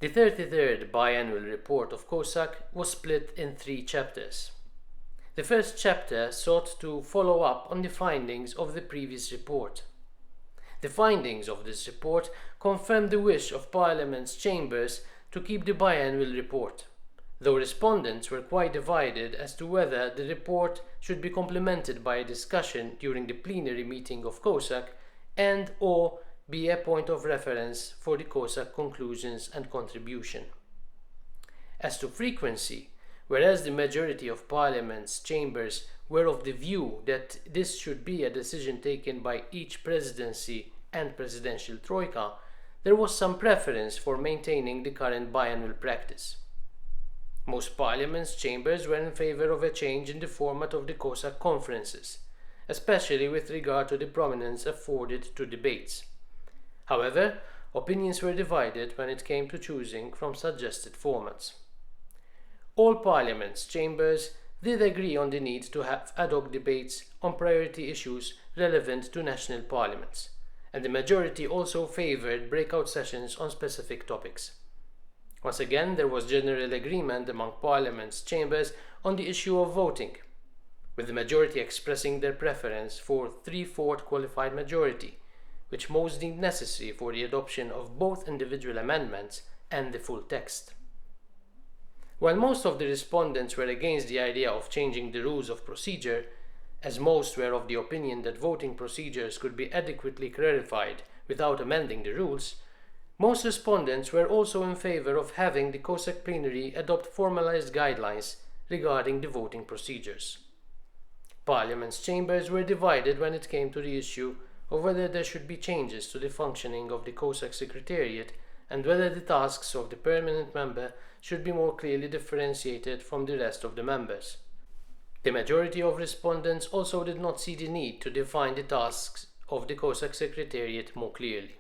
The 33rd biannual report of COSAC was split in 3 chapters. The first chapter sought to follow up on the findings of the previous report. The findings of this report confirmed the wish of Parliament's chambers to keep the biannual report, though respondents were quite divided as to whether the report should be complemented by a discussion during the plenary meeting of COSAC and/or be a point of reference for the COSAC conclusions and contribution. As to frequency, whereas the majority of Parliament's chambers were of the view that this should be a decision taken by each presidency and presidential troika, there was some preference for maintaining the current biannual practice. Most Parliament's chambers were in favour of a change in the format of the COSAC conferences, especially with regard to the prominence afforded to debates. However, opinions were divided when it came to choosing from suggested formats. All Parliament's chambers did agree on the need to have ad hoc debates on priority issues relevant to national parliaments, and the majority also favoured breakout sessions on specific topics. Once again, there was general agreement among Parliament's chambers on the issue of voting, with the majority expressing their preference for 3/4 qualified majority, which most deemed necessary for the adoption of both individual amendments and the full text. While most of the respondents were against the idea of changing the rules of procedure, as most were of the opinion that voting procedures could be adequately clarified without amending the rules, most respondents were also in favour of having the COSAC plenary adopt formalised guidelines regarding the voting procedures. Parliament's chambers were divided when it came to the issue of whether there should be changes to the functioning of the COSAC Secretariat and whether the tasks of the permanent member should be more clearly differentiated from the rest of the members. The majority of respondents also did not see the need to define the tasks of the COSAC Secretariat more clearly.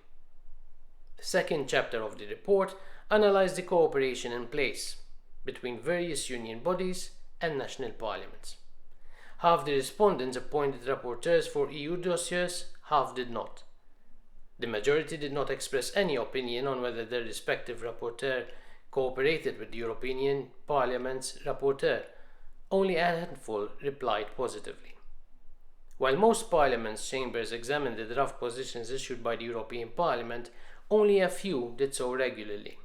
The second chapter of the report analysed the cooperation in place between various union bodies and national parliaments. Half the respondents appointed rapporteurs for EU dossiers, half did not. The majority did not express any opinion on whether their respective rapporteur cooperated with the European Parliament's rapporteur. Only a handful replied positively. While most Parliament's chambers examined the draft positions issued by the European Parliament, only a few did so regularly.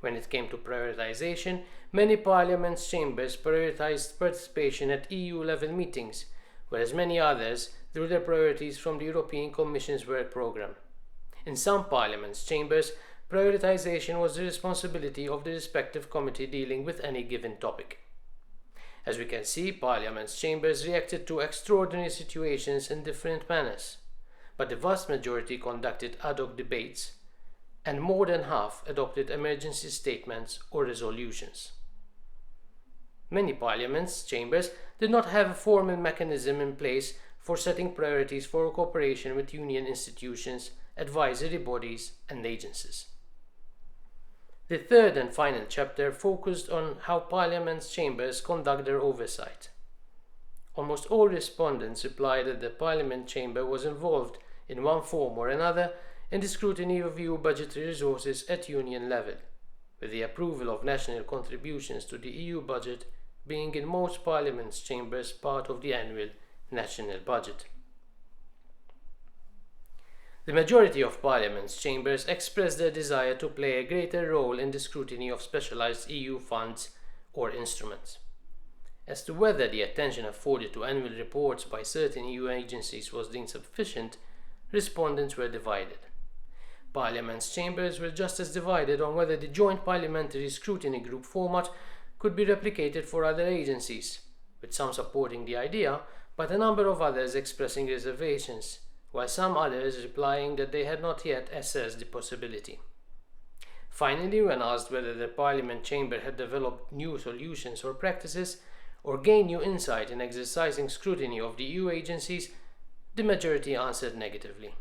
When it came to prioritisation, many Parliament's chambers prioritised participation at EU-level meetings, whereas many others drew their priorities from the European Commission's work programme. In some Parliament's chambers, prioritisation was the responsibility of the respective committee dealing with any given topic. As we can see, Parliament's chambers reacted to extraordinary situations in different manners, but the vast majority conducted ad hoc debates, and more than half adopted emergency statements or resolutions. Many Parliament's chambers did not have a formal mechanism in place for setting priorities for cooperation with union institutions, advisory bodies and agencies. The third and final chapter focused on how Parliament's chambers conduct their oversight. Almost all respondents replied that the Parliament chamber was involved in one form or another in the scrutiny of EU budgetary resources at union level, with the approval of national contributions to the EU budget being in most Parliament's chambers part of the annual national budget. The majority of Parliament's chambers expressed their desire to play a greater role in the scrutiny of specialised EU funds or instruments. As to whether the attention afforded to annual reports by certain EU agencies was deemed sufficient, respondents were divided. Parliament's chambers were just as divided on whether the joint parliamentary scrutiny group format could be replicated for other agencies, with some supporting the idea, but a number of others expressing reservations, while some others replying that they had not yet assessed the possibility. Finally, when asked whether the Parliament chamber had developed new solutions or practices, or gained new insight in exercising scrutiny of the EU agencies, the majority answered negatively.